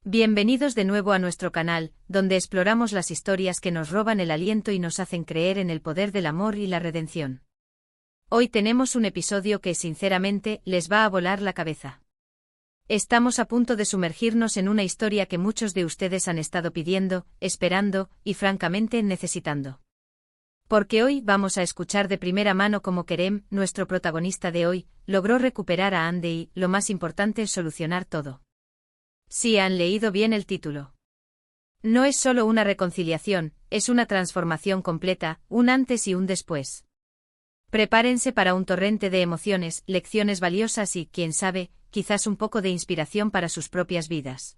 Bienvenidos de nuevo a nuestro canal, donde exploramos las historias que nos roban el aliento y nos hacen creer en el poder del amor y la redención. Hoy tenemos un episodio que, sinceramente, les va a volar la cabeza. Estamos a punto de sumergirnos en una historia que muchos de ustedes han estado pidiendo, esperando y francamente necesitando. Porque hoy vamos a escuchar de primera mano cómo Kerem, nuestro protagonista de hoy, logró recuperar a Hande y, lo más importante, solucionar todo. Si han leído bien el título. No es solo una reconciliación, es una transformación completa, un antes y un después. Prepárense para un torrente de emociones, lecciones valiosas y, quién sabe, quizás un poco de inspiración para sus propias vidas.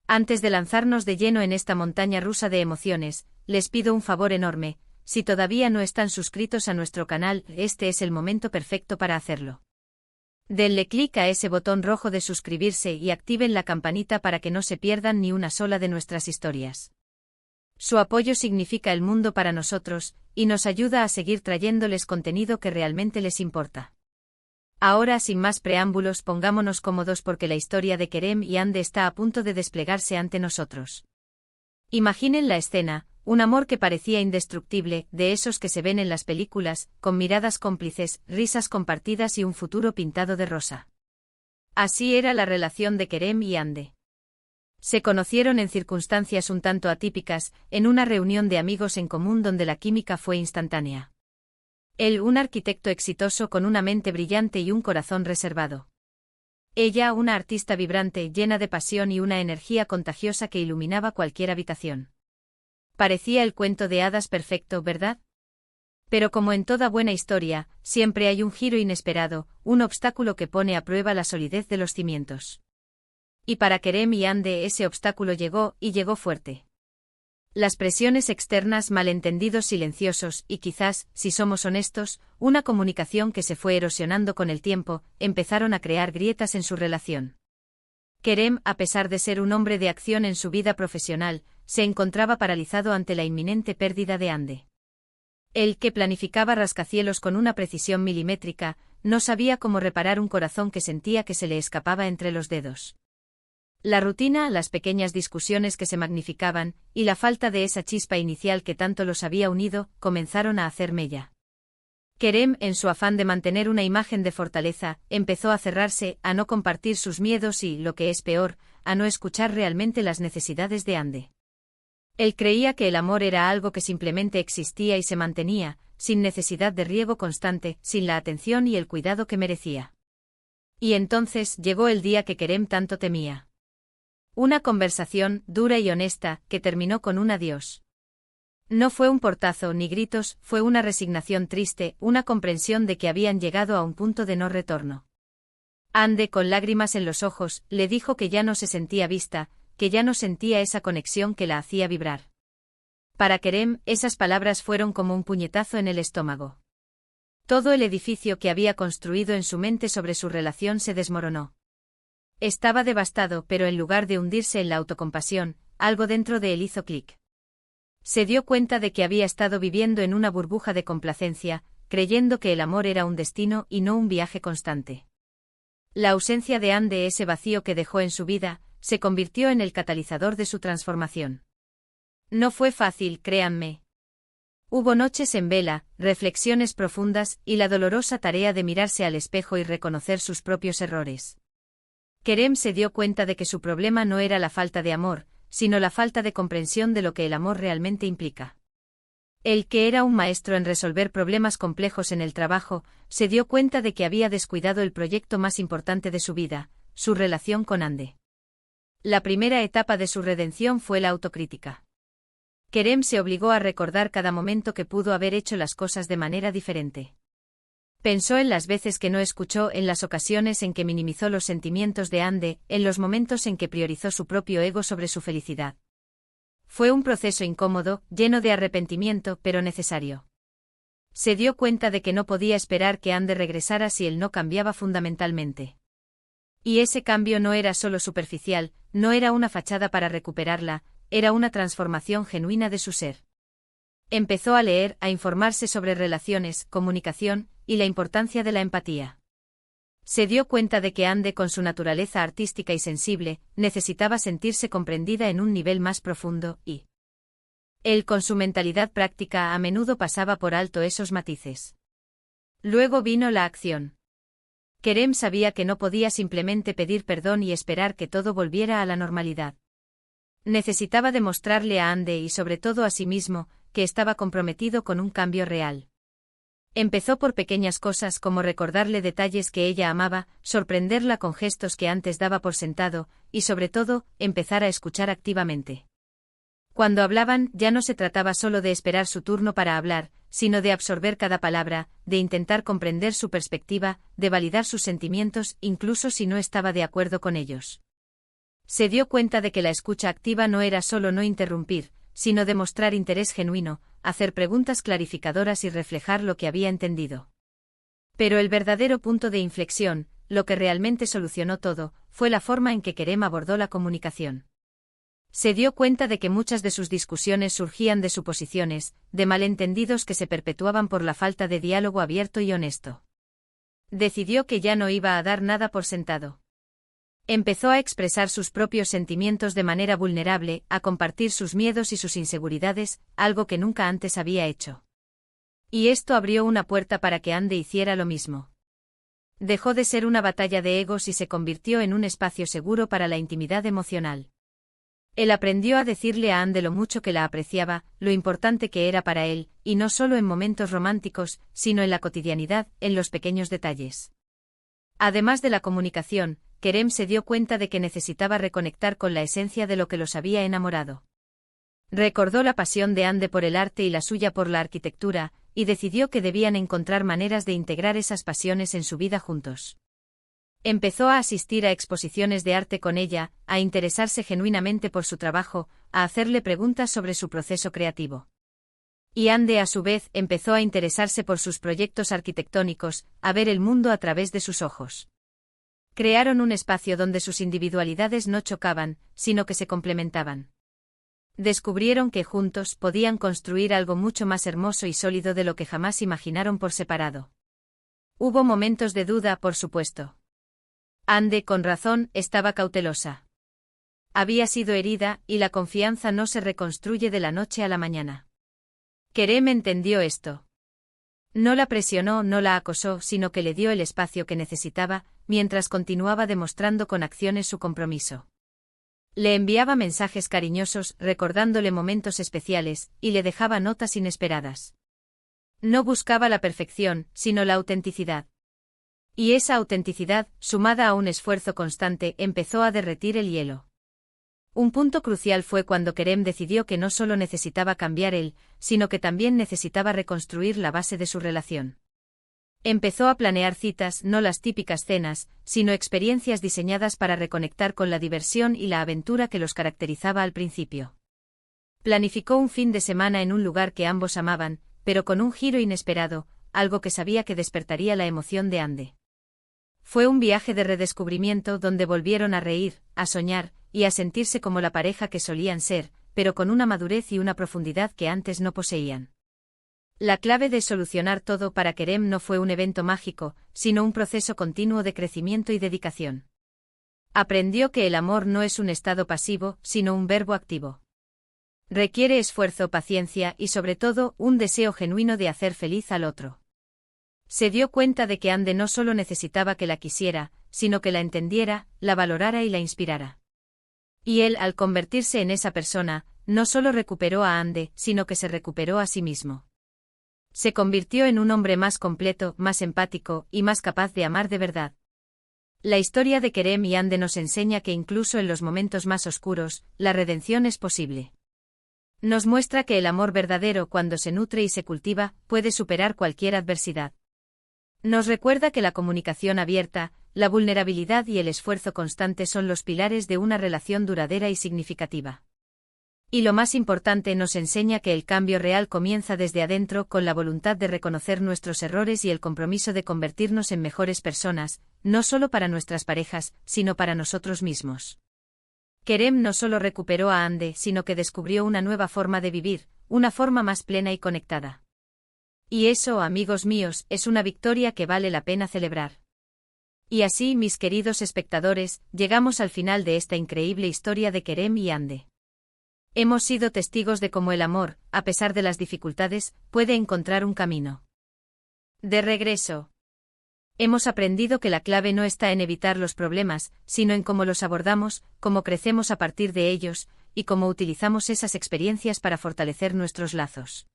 Antes de lanzarnos de lleno en esta montaña rusa de emociones, les pido un favor enorme: si todavía no están suscritos a nuestro canal, este es el momento perfecto para hacerlo. Denle clic a ese botón rojo de suscribirse y activen la campanita para que no se pierdan ni una sola de nuestras historias. Su apoyo significa el mundo para nosotros, y nos ayuda a seguir trayéndoles contenido que realmente les importa. Ahora, sin más preámbulos, pongámonos cómodos porque la historia de Kerem y Hande está a punto de desplegarse ante nosotros. Imaginen la escena: un amor que parecía indestructible, de esos que se ven en las películas, con miradas cómplices, risas compartidas y un futuro pintado de rosa. Así era la relación de Kerem y Hande. Se conocieron en circunstancias un tanto atípicas, en una reunión de amigos en común donde la química fue instantánea. Él, un arquitecto exitoso con una mente brillante y un corazón reservado. Ella, una artista vibrante, llena de pasión y una energía contagiosa que iluminaba cualquier habitación. Parecía el cuento de hadas perfecto, ¿verdad? Pero como en toda buena historia, siempre hay un giro inesperado, un obstáculo que pone a prueba la solidez de los cimientos. Y para Kerem y Hande ese obstáculo llegó, y llegó fuerte. Las presiones externas, malentendidos silenciosos y quizás, si somos honestos, una comunicación que se fue erosionando con el tiempo, empezaron a crear grietas en su relación. Kerem, a pesar de ser un hombre de acción en su vida profesional, se encontraba paralizado ante la inminente pérdida de Hande. Él, que planificaba rascacielos con una precisión milimétrica, no sabía cómo reparar un corazón que sentía que se le escapaba entre los dedos. La rutina, las pequeñas discusiones que se magnificaban, y la falta de esa chispa inicial que tanto los había unido, comenzaron a hacer mella. Kerem, en su afán de mantener una imagen de fortaleza, empezó a cerrarse, a no compartir sus miedos y, lo que es peor, a no escuchar realmente las necesidades de Hande. Él creía que el amor era algo que simplemente existía y se mantenía, sin necesidad de riego constante, sin la atención y el cuidado que merecía. Y entonces llegó el día que Kerem tanto temía. Una conversación, dura y honesta, que terminó con un adiós. No fue un portazo ni gritos, fue una resignación triste, una comprensión de que habían llegado a un punto de no retorno. Hande, con lágrimas en los ojos, le dijo que ya no se sentía vista, que ya no sentía esa conexión que la hacía vibrar. Para Kerem, esas palabras fueron como un puñetazo en el estómago. Todo el edificio que había construido en su mente sobre su relación se desmoronó. Estaba devastado, pero en lugar de hundirse en la autocompasión, algo dentro de él hizo clic. Se dio cuenta de que había estado viviendo en una burbuja de complacencia, creyendo que el amor era un destino y no un viaje constante. La ausencia de Hande, ese vacío que dejó en su vida, se convirtió en el catalizador de su transformación. No fue fácil, créanme. Hubo noches en vela, reflexiones profundas y la dolorosa tarea de mirarse al espejo y reconocer sus propios errores. Kerem se dio cuenta de que su problema no era la falta de amor, sino la falta de comprensión de lo que el amor realmente implica. Él, que era un maestro en resolver problemas complejos en el trabajo, se dio cuenta de que había descuidado el proyecto más importante de su vida, su relación con Hande. La primera etapa de su redención fue la autocrítica. Kerem se obligó a recordar cada momento que pudo haber hecho las cosas de manera diferente. Pensó en las veces que no escuchó, en las ocasiones en que minimizó los sentimientos de Hande, en los momentos en que priorizó su propio ego sobre su felicidad. Fue un proceso incómodo, lleno de arrepentimiento, pero necesario. Se dio cuenta de que no podía esperar que Hande regresara si él no cambiaba fundamentalmente. Y ese cambio no era solo superficial, no era una fachada para recuperarla, era una transformación genuina de su ser. Empezó a leer, a informarse sobre relaciones, comunicación, y la importancia de la empatía. Se dio cuenta de que Ande, con su naturaleza artística y sensible, necesitaba sentirse comprendida en un nivel más profundo, y él, con su mentalidad práctica, a menudo pasaba por alto esos matices. Luego vino la acción. Kerem sabía que no podía simplemente pedir perdón y esperar que todo volviera a la normalidad. Necesitaba demostrarle a Ande y sobre todo a sí mismo, que estaba comprometido con un cambio real. Empezó por pequeñas cosas como recordarle detalles que ella amaba, sorprenderla con gestos que antes daba por sentado, y sobre todo, empezar a escuchar activamente. Cuando hablaban, ya no se trataba solo de esperar su turno para hablar, sino de absorber cada palabra, de intentar comprender su perspectiva, de validar sus sentimientos, incluso si no estaba de acuerdo con ellos. Se dio cuenta de que la escucha activa no era solo no interrumpir, sino demostrar interés genuino, hacer preguntas clarificadoras y reflejar lo que había entendido. Pero el verdadero punto de inflexión, lo que realmente solucionó todo, fue la forma en que Kerem abordó la comunicación. Se dio cuenta de que muchas de sus discusiones surgían de suposiciones, de malentendidos que se perpetuaban por la falta de diálogo abierto y honesto. Decidió que ya no iba a dar nada por sentado. Empezó a expresar sus propios sentimientos de manera vulnerable, a compartir sus miedos y sus inseguridades, algo que nunca antes había hecho. Y esto abrió una puerta para que Ande hiciera lo mismo. Dejó de ser una batalla de egos y se convirtió en un espacio seguro para la intimidad emocional. Él aprendió a decirle a Ande lo mucho que la apreciaba, lo importante que era para él, y no solo en momentos románticos, sino en la cotidianidad, en los pequeños detalles. Además de la comunicación, Kerem se dio cuenta de que necesitaba reconectar con la esencia de lo que los había enamorado. Recordó la pasión de Ande por el arte y la suya por la arquitectura, y decidió que debían encontrar maneras de integrar esas pasiones en su vida juntos. Empezó a asistir a exposiciones de arte con ella, a interesarse genuinamente por su trabajo, a hacerle preguntas sobre su proceso creativo. Y Ande, a su vez, empezó a interesarse por sus proyectos arquitectónicos, a ver el mundo a través de sus ojos. Crearon un espacio donde sus individualidades no chocaban, sino que se complementaban. Descubrieron que juntos podían construir algo mucho más hermoso y sólido de lo que jamás imaginaron por separado. Hubo momentos de duda, por supuesto. Ande, con razón, estaba cautelosa. Había sido herida, y la confianza no se reconstruye de la noche a la mañana. Kerem entendió esto. No la presionó, no la acosó, sino que le dio el espacio que necesitaba, mientras continuaba demostrando con acciones su compromiso. Le enviaba mensajes cariñosos, recordándole momentos especiales, y le dejaba notas inesperadas. No buscaba la perfección, sino la autenticidad. Y esa autenticidad, sumada a un esfuerzo constante, empezó a derretir el hielo. Un punto crucial fue cuando Kerem decidió que no solo necesitaba cambiar él, sino que también necesitaba reconstruir la base de su relación. Empezó a planear citas, no las típicas cenas, sino experiencias diseñadas para reconectar con la diversión y la aventura que los caracterizaba al principio. Planificó un fin de semana en un lugar que ambos amaban, pero con un giro inesperado, algo que sabía que despertaría la emoción de Ande. Fue un viaje de redescubrimiento donde volvieron a reír, a soñar, y a sentirse como la pareja que solían ser, pero con una madurez y una profundidad que antes no poseían. La clave de solucionar todo para Kerem no fue un evento mágico, sino un proceso continuo de crecimiento y dedicación. Aprendió que el amor no es un estado pasivo, sino un verbo activo. Requiere esfuerzo, paciencia y sobre todo, un deseo genuino de hacer feliz al otro. Se dio cuenta de que Ande no solo necesitaba que la quisiera, sino que la entendiera, la valorara y la inspirara. Y él, al convertirse en esa persona, no solo recuperó a Ande, sino que se recuperó a sí mismo. Se convirtió en un hombre más completo, más empático, y más capaz de amar de verdad. La historia de Kerem y Ande nos enseña que incluso en los momentos más oscuros, la redención es posible. Nos muestra que el amor verdadero, cuando se nutre y se cultiva, puede superar cualquier adversidad. Nos recuerda que la comunicación abierta, la vulnerabilidad y el esfuerzo constante son los pilares de una relación duradera y significativa. Y lo más importante, nos enseña que el cambio real comienza desde adentro, con la voluntad de reconocer nuestros errores y el compromiso de convertirnos en mejores personas, no solo para nuestras parejas, sino para nosotros mismos. Kerem no solo recuperó a Ande, sino que descubrió una nueva forma de vivir, una forma más plena y conectada. Y eso, amigos míos, es una victoria que vale la pena celebrar. Y así, mis queridos espectadores, llegamos al final de esta increíble historia de Kerem y Hande. Hemos sido testigos de cómo el amor, a pesar de las dificultades, puede encontrar un camino. De regreso. Hemos aprendido que la clave no está en evitar los problemas, sino en cómo los abordamos, cómo crecemos a partir de ellos, y cómo utilizamos esas experiencias para fortalecer nuestros lazos.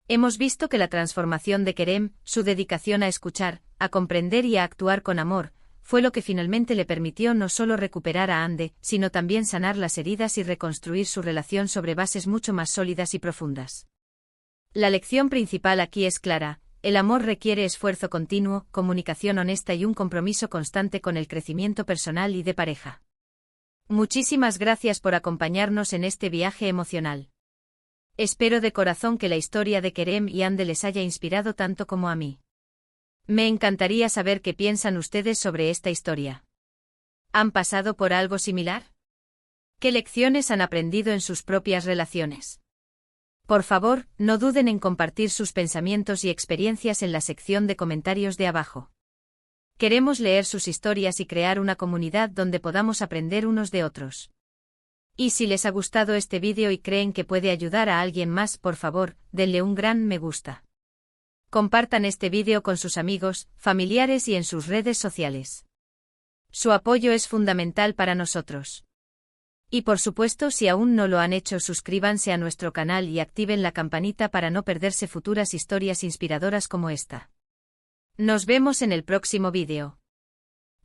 Hemos visto que la transformación de Kerem, su dedicación a escuchar, a comprender y a actuar con amor, fue lo que finalmente le permitió no solo recuperar a Hande, sino también sanar las heridas y reconstruir su relación sobre bases mucho más sólidas y profundas. La lección principal aquí es clara: el amor requiere esfuerzo continuo, comunicación honesta y un compromiso constante con el crecimiento personal y de pareja. Muchísimas gracias por acompañarnos en este viaje emocional. Espero de corazón que la historia de Kerem y Hande les haya inspirado tanto como a mí. Me encantaría saber qué piensan ustedes sobre esta historia. ¿Han pasado por algo similar? ¿Qué lecciones han aprendido en sus propias relaciones? Por favor, no duden en compartir sus pensamientos y experiencias en la sección de comentarios de abajo. Queremos leer sus historias y crear una comunidad donde podamos aprender unos de otros. Y si les ha gustado este vídeo y creen que puede ayudar a alguien más, por favor, denle un gran me gusta. Compartan este vídeo con sus amigos, familiares y en sus redes sociales. Su apoyo es fundamental para nosotros. Y por supuesto, si aún no lo han hecho, suscríbanse a nuestro canal y activen la campanita para no perderse futuras historias inspiradoras como esta. Nos vemos en el próximo vídeo.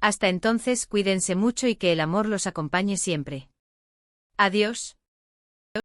Hasta entonces, cuídense mucho y que el amor los acompañe siempre. Adiós.